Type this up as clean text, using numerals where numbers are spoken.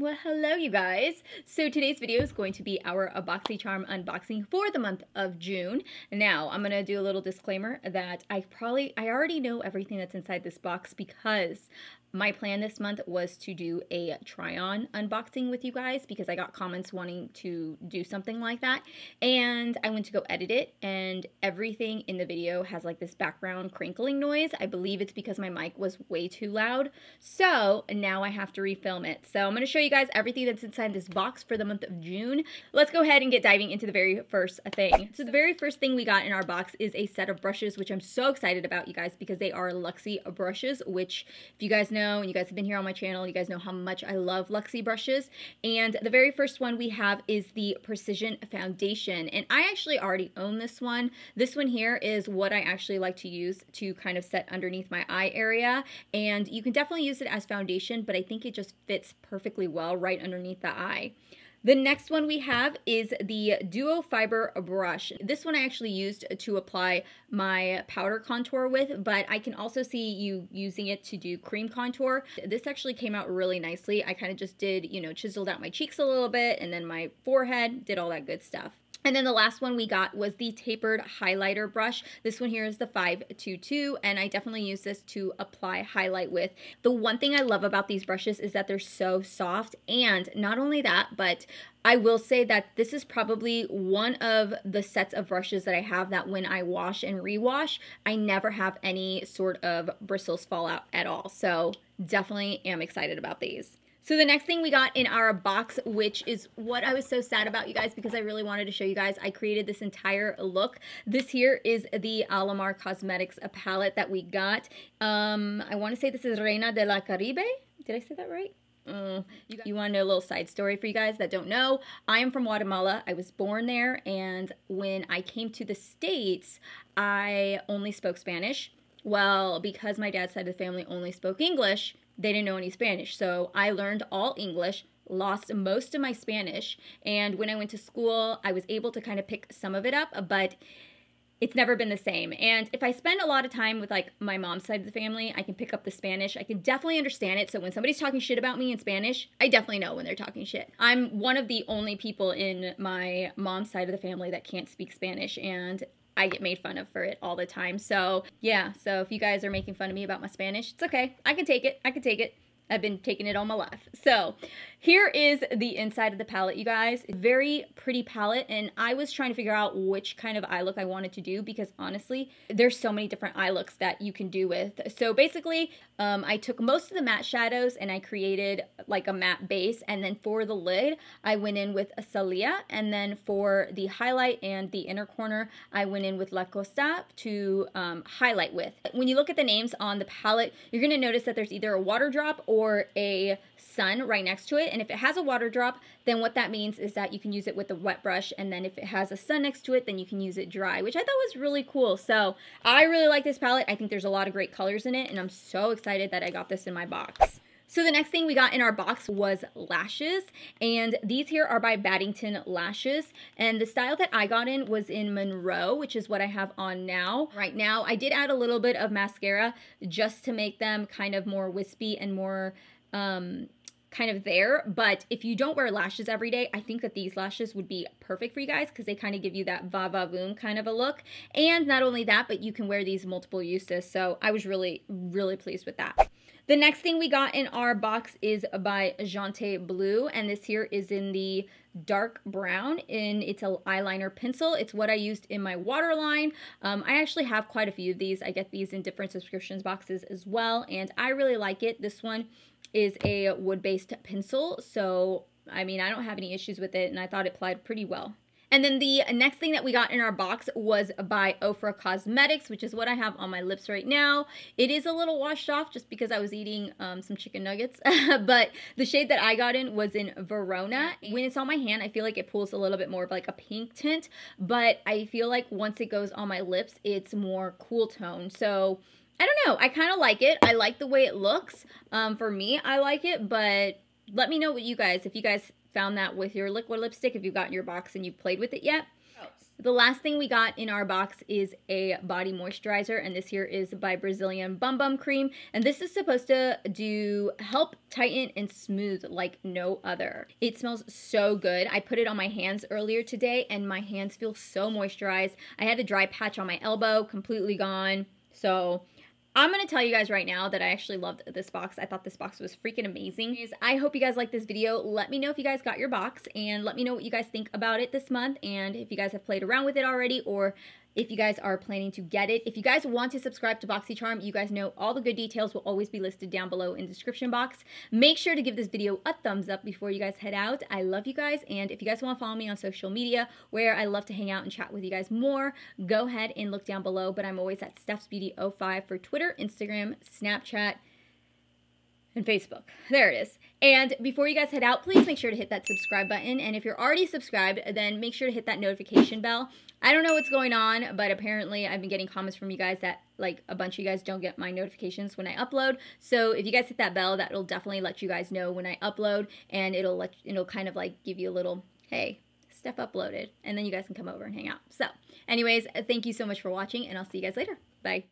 Well, hello you guys. So today's video is going to be our Boxycharm unboxing for the month of June. Now, I'm going to do a little disclaimer that I already know everything that's inside this box because my plan this month was to do a try-on unboxing with you guys because I got comments wanting to do something like that. And I went to go edit it and everything in the video has like this background crinkling noise. I believe it's because my mic was way too loud. So now I have to refilm it. So I'm going to show you guys everything that's inside this box for the month of June. Let's go ahead and get diving into the very first thing. So the very first thing we got in our box is a set of brushes, which I'm so excited about, you guys, because they are Luxie brushes, which if you guys know, and you guys have been here on my channel, you guys know how much I love Luxie brushes. And the very first one we have is the Precision Foundation. And I actually already own this one. This one here is what I actually like to use to kind of set underneath my eye area. And you can definitely use it as foundation, but I think it just fits perfectly well right underneath the eye. The next one we have is the Duo Fiber brush. This one I actually used to apply my powder contour with, but I can also see you using it to do cream contour. This actually came out really nicely. I kind of just did, chiseled out my cheeks a little bit and then my forehead, did all that good stuff. And then the last one we got was the tapered highlighter brush. This one here is the 522, and I definitely use this to apply highlight with. The one thing I love about these brushes is that they're so soft, and not only that, but I will say that this is probably one of the sets of brushes that I have that when I wash and rewash, I never have any sort of bristles fall out at all. So definitely am excited about these. So the next thing we got in our box, which is what I was so sad about, you guys, because I really wanted to show you guys, I created this entire look. This here is the Alamar Cosmetics palette that we got. I want to say this is Reina de la Caribe. Did I say that right? You want to know a little side story for you guys that don't know? I am from Guatemala. I was born there, and when I came to the States, I only spoke Spanish. Well, because my dad's side of the family only spoke English, they didn't know any Spanish. So I learned all English, lost most of my Spanish, and when I went to school, I was able to kind of pick some of it up, but it's never been the same. And if I spend a lot of time with like my mom's side of the family, I can pick up the Spanish. I can definitely understand it. So when somebody's talking shit about me in Spanish, I definitely know when they're talking shit. I'm one of the only people in my mom's side of the family that can't speak Spanish, and I get made fun of for it all the time. So yeah, so if you guys are making fun of me about my Spanish, it's okay. I can take it. I can take it. I've been taking it all my life. So here is the inside of the palette, you guys. Very pretty palette, and I was trying to figure out which kind of eye look I wanted to do because honestly, there's so many different eye looks that you can do with. So basically, I took most of the matte shadows and I created like a matte base, and then for the lid, I went in with a Salia, and then for the highlight and the inner corner, I went in with La Costa to highlight with. When you look at the names on the palette, you're gonna notice that there's either a water drop or a sun right next to it, and if it has a water drop, then what that means is that you can use it with a wet brush, and then if it has a sun next to it, then you can use it dry, which I thought was really cool. So I really like this palette. I think there's a lot of great colors in it, and I'm so excited that I got this in my box. So the next thing we got in our box was lashes, and these here are by Baddington Lashes, and the style that I got in was in Monroe, which is what I have on now. Right now, I did add a little bit of mascara just to make them kind of more wispy and more kind of there, but if you don't wear lashes every day, I think that these lashes would be perfect for you guys because they kind of give you that va-va-voom kind of a look. And not only that, but you can wear these multiple uses, so I was really, really pleased with that. The next thing we got in our box is by Jante Blue, and this here is in the dark brown, and it's an eyeliner pencil. It's what I used in my waterline. I actually have quite a few of these. I get these in different subscriptions boxes as well, and I really like it. This one is a wood-based pencil, so I mean, I don't have any issues with it, and I thought it applied pretty well. And then the next thing that we got in our box was by Ofra Cosmetics, which is what I have on my lips right now. It is a little washed off just because I was eating some chicken nuggets, but the shade that I got in was in Verona. When it's on my hand, I feel like it pulls a little bit more of like a pink tint, but I feel like once it goes on my lips, it's more cool tone. So I don't know, I kind of like it. I like the way it looks. For me, I like it, but let me know what you guys, if you guys found that with your liquid lipstick, if you've got in your box and you've played with it yet. The last thing we got in our box is a body moisturizer, and this here is by Brazilian Bum Bum Cream, and this is supposed to help tighten and smooth like no other. It smells so good. I put it on my hands earlier today, and my hands feel so moisturized. I had a dry patch on my elbow, completely gone. So I'm going to tell you guys right now that I actually loved this box. I thought this box was freaking amazing. I hope you guys like this video. Let me know if you guys got your box, and let me know what you guys think about it this month, and if you guys have played around with it already, or if you guys are planning to get it. If you guys want to subscribe to Boxycharm, you guys know all the good details will always be listed down below in the description box. Make sure to give this video a thumbs up before you guys head out. I love you guys, and if you guys want to follow me on social media, where I love to hang out and chat with you guys more, go ahead and look down below. But I'm always at StephsBeauty05 for Twitter, Instagram, Snapchat, and Facebook. There it is. And before you guys head out, please make sure to hit that subscribe button. And if you're already subscribed, then make sure to hit that notification bell. I don't know what's going on, but apparently I've been getting comments from you guys that like a bunch of you guys don't get my notifications when I upload. So if you guys hit that bell, that'll definitely let you guys know when I upload, and it'll kind of like give you a little, hey, Steph uploaded, and then you guys can come over and hang out. So anyways, thank you so much for watching, and I'll see you guys later. Bye.